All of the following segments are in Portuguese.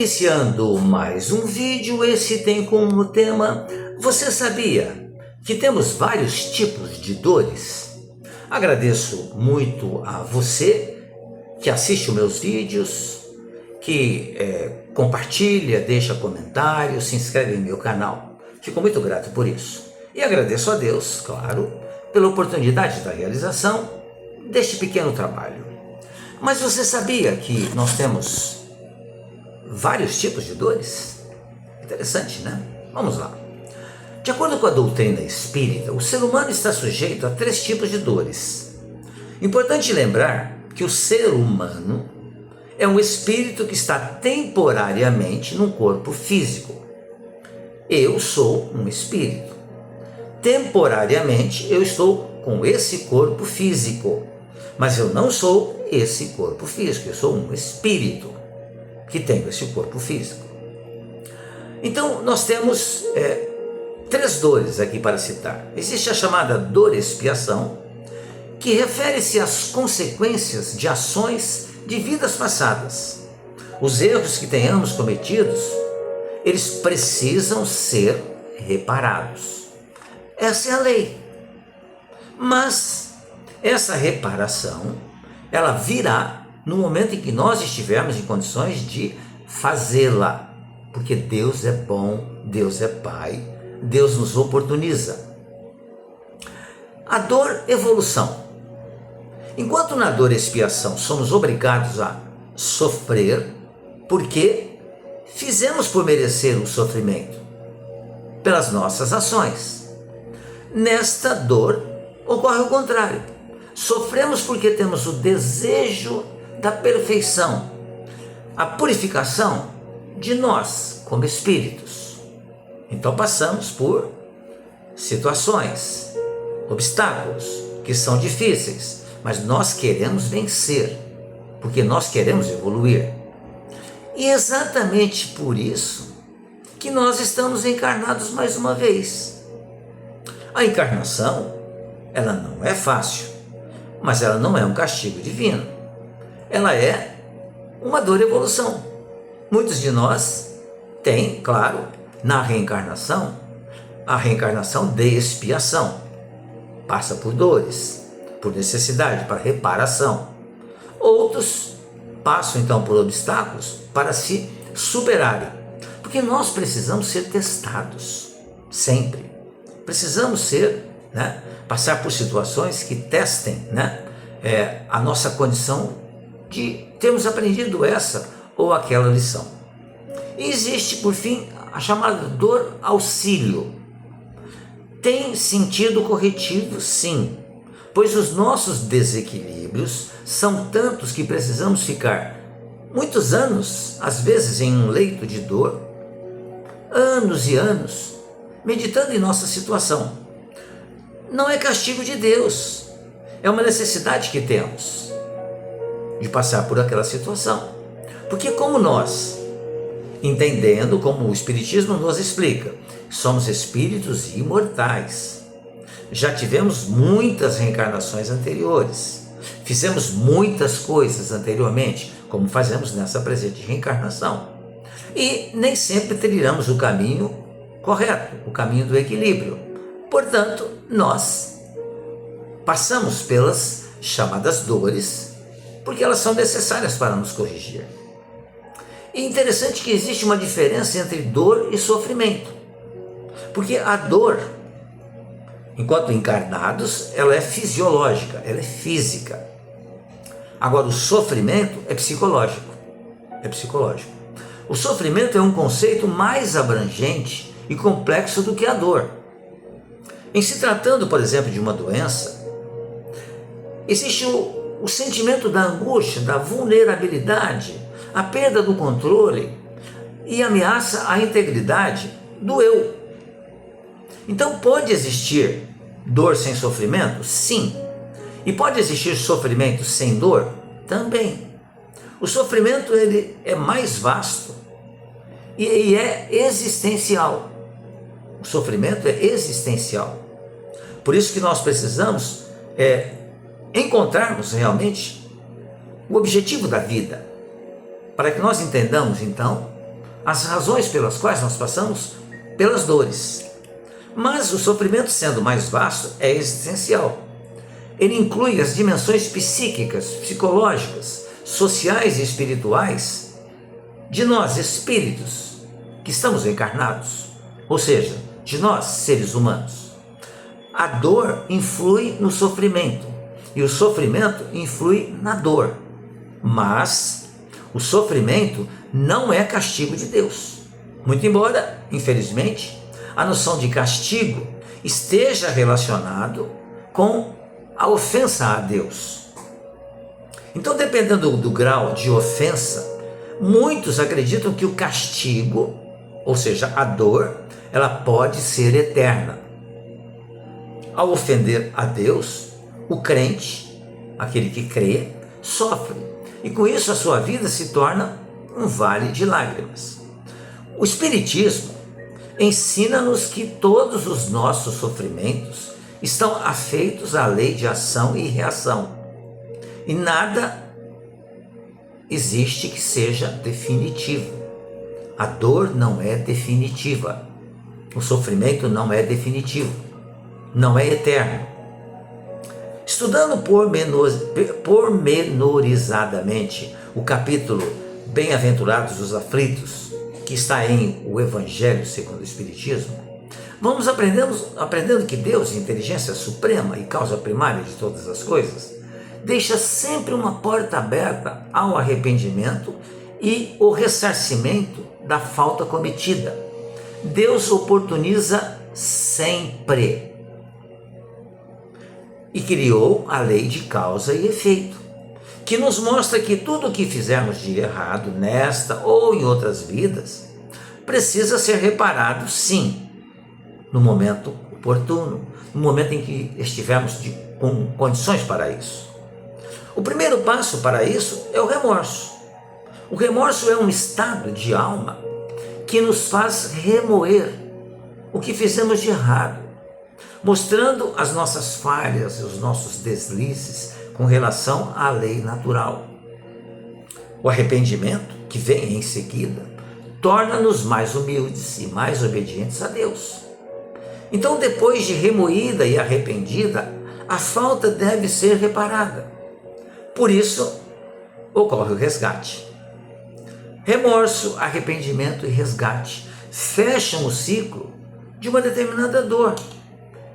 Iniciando mais um vídeo, esse tem como tema: você sabia que temos vários tipos de dores? Agradeço muito a você que assiste os meus vídeos, que compartilha, deixa comentários, se inscreve em meu canal. Fico muito grato por isso. E agradeço a Deus, claro, pela oportunidade da realização deste pequeno trabalho. Mas você sabia que nós temos vários tipos de dores? Interessante, né? Vamos lá. De acordo com a doutrina espírita, o ser humano está sujeito a 3 tipos de dores. Importante lembrar que o ser humano é um espírito que está temporariamente num corpo físico. Eu sou um espírito. Temporariamente eu estou com esse corpo físico, mas eu não sou esse corpo físico, eu sou um espírito que tem esse corpo físico. Então nós temos 3 dores aqui para citar. Existe a chamada dor expiação, que refere-se às consequências de ações de vidas passadas. Os erros que tenhamos cometidos, eles precisam ser reparados. Essa é a lei. Mas essa reparação, ela virá no momento em que nós estivermos em condições de fazê-la, porque Deus é bom, Deus é Pai, Deus nos oportuniza. A dor evolução. Enquanto na dor expiação somos obrigados a sofrer, porque fizemos por merecer o sofrimento, pelas nossas ações. Nesta dor ocorre o contrário. Sofremos porque temos o desejo da perfeição, a purificação de nós como espíritos. Então passamos por situações, obstáculos que são difíceis, mas nós queremos vencer, porque nós queremos evoluir. E é exatamente por isso que nós estamos encarnados mais uma vez. A encarnação, ela não é fácil, mas ela não é um castigo divino. Ela é uma dor evolução. Muitos de nós têm, claro, na reencarnação, a reencarnação de expiação. Passa por dores, por necessidade, para reparação. Outros passam então por obstáculos para se superarem. Porque nós precisamos ser testados, sempre. Precisamos ser, passar por situações que testem, a nossa condição de termos aprendido essa ou aquela lição. E existe, por fim, a chamada dor auxílio. Tem sentido corretivo, sim, pois os nossos desequilíbrios são tantos que precisamos ficar muitos anos, às vezes em um leito de dor, anos e anos, meditando em nossa situação. Não é castigo de Deus, é uma necessidade que temos de passar por aquela situação. Porque como nós, entendendo como o Espiritismo nos explica, somos espíritos imortais, já tivemos muitas reencarnações anteriores, fizemos muitas coisas anteriormente, como fazemos nessa presente reencarnação, e nem sempre trilhamos o caminho correto, o caminho do equilíbrio. Portanto, nós passamos pelas chamadas dores, porque elas são necessárias para nos corrigir. E interessante que existe uma diferença entre dor e sofrimento, porque a dor, enquanto encarnados, ela é fisiológica, ela é física. Agora o sofrimento é psicológico, O sofrimento é um conceito mais abrangente e complexo do que a dor. Em se tratando, por exemplo, de uma doença, existe o sentimento da angústia, da vulnerabilidade, a perda do controle e ameaça à integridade do eu. Então pode existir dor sem sofrimento? Sim. E pode existir sofrimento sem dor? Também. O sofrimento ele é mais vasto e é existencial. O sofrimento é existencial. Por isso que nós precisamos encontrarmos realmente o objetivo da vida, para que nós entendamos então as razões pelas quais nós passamos pelas dores. Mas o sofrimento, sendo mais vasto, é existencial. Ele inclui as dimensões psíquicas, psicológicas, sociais e espirituais de nós, espíritos, que estamos encarnados, ou seja, de nós, seres humanos. A dor influi no sofrimento e o sofrimento influi na dor. Mas o sofrimento não é castigo de Deus. Muito embora, infelizmente, a noção de castigo esteja relacionado com a ofensa a Deus. Então, dependendo do grau de ofensa, muitos acreditam que o castigo, ou seja, a dor, ela pode ser eterna. Ao ofender a Deus, o crente, aquele que crê, sofre. E com isso a sua vida se torna um vale de lágrimas. O Espiritismo ensina-nos que todos os nossos sofrimentos estão afeitos à lei de ação e reação. E nada existe que seja definitivo. A dor não é definitiva. O sofrimento não é definitivo. Não é eterno. Estudando pormenorizadamente o capítulo Bem-aventurados os aflitos, que está em O Evangelho segundo o Espiritismo, vamos aprendendo que Deus, inteligência suprema e causa primária de todas as coisas, deixa sempre uma porta aberta ao arrependimento e o ressarcimento da falta cometida. Deus oportuniza sempre. E criou a lei de causa e efeito, que nos mostra que tudo o que fizermos de errado nesta ou em outras vidas precisa ser reparado, sim, no momento oportuno, no momento em que estivermos com condições para isso. O primeiro passo para isso é o remorso. O remorso é um estado de alma que nos faz remoer o que fizemos de errado, mostrando as nossas falhas e os nossos deslizes com relação à lei natural. O arrependimento, que vem em seguida, torna-nos mais humildes e mais obedientes a Deus. Então, depois de remoída e arrependida, a falta deve ser reparada. Por isso, ocorre o resgate. Remorso, arrependimento e resgate fecham o ciclo de uma determinada dor,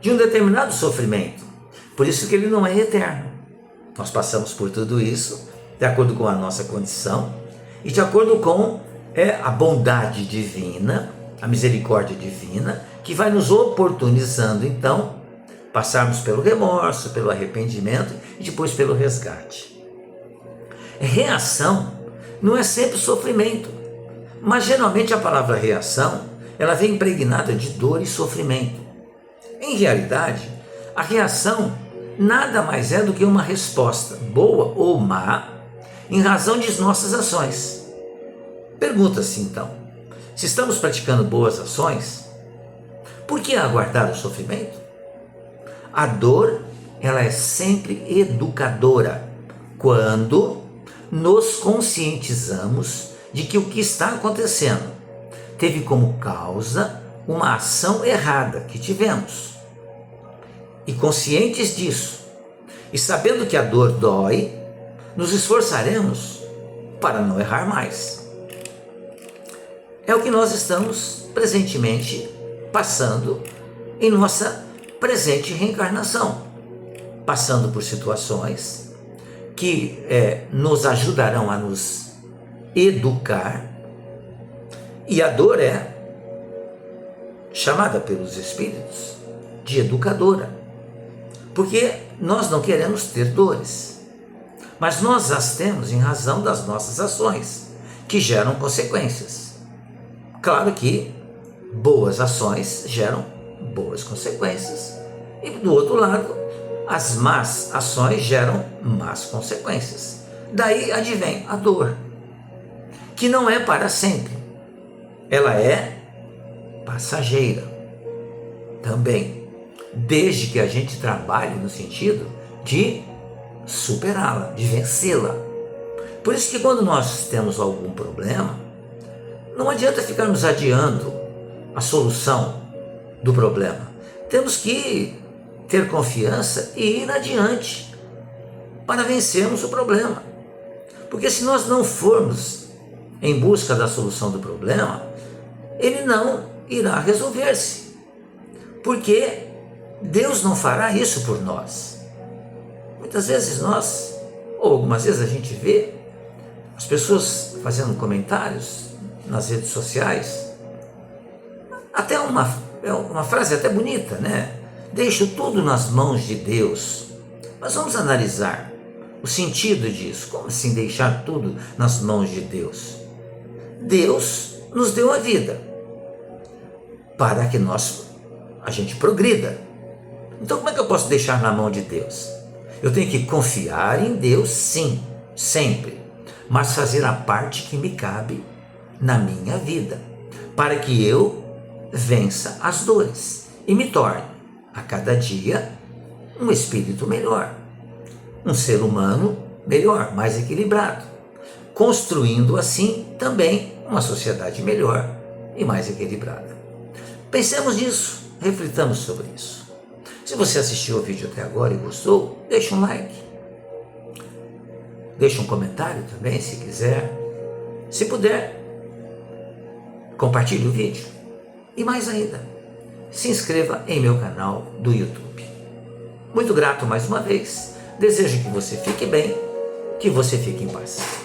de um determinado sofrimento. Por isso que ele não é eterno. Nós passamos por tudo isso de acordo com a nossa condição e de acordo com a bondade divina, a misericórdia divina, que vai nos oportunizando, então, passarmos pelo remorso, pelo arrependimento e depois pelo resgate. Reação não é sempre sofrimento, mas geralmente a palavra reação, ela vem impregnada de dor e sofrimento. Em realidade, a reação nada mais é do que uma resposta, boa ou má, em razão de nossas ações. Pergunta-se então, se estamos praticando boas ações, por que aguardar o sofrimento? A dor, ela é sempre educadora, quando nos conscientizamos de que o que está acontecendo teve como causa uma ação errada que tivemos. E conscientes disso, e sabendo que a dor dói, nos esforçaremos para não errar mais. É o que nós estamos presentemente passando em nossa presente reencarnação, passando por situações que nos ajudarão a nos educar, e a dor é chamada pelos espíritos de educadora, porque nós não queremos ter dores, mas nós as temos em razão das nossas ações, que geram consequências. Claro que boas ações geram boas consequências, e do outro lado, as más ações geram más consequências. Daí advém a dor, que não é para sempre, ela é passageira também, desde que a gente trabalhe no sentido de superá-la, de vencê-la. Por isso que quando nós temos algum problema, Não adianta ficarmos adiando a solução do problema. Temos que ter confiança e ir adiante para vencermos o problema. Porque se nós não formos em busca da solução do problema, ele não irá resolver-se. Porque Deus não fará isso por nós. Muitas vezes nós, ou algumas vezes a gente vê as pessoas fazendo comentários nas redes sociais, até uma frase até bonita, né? Deixo tudo nas mãos de Deus. Mas vamos analisar o sentido disso. Como assim deixar tudo nas mãos de Deus? Deus nos deu a vida para que a gente progrida. Então como é que eu posso deixar na mão de Deus? Eu tenho que confiar em Deus, sim, sempre, mas fazer a parte que me cabe na minha vida, para que eu vença as dores e me torne, a cada dia, um espírito melhor, um ser humano melhor, mais equilibrado, construindo assim também uma sociedade melhor e mais equilibrada. Pensemos nisso, reflitamos sobre isso. Se você assistiu o vídeo até agora e gostou, deixa um like, deixa um comentário também se quiser, se puder, compartilhe o vídeo e mais ainda, se inscreva em meu canal do YouTube. Muito grato mais uma vez, desejo que você fique bem, que você fique em paz.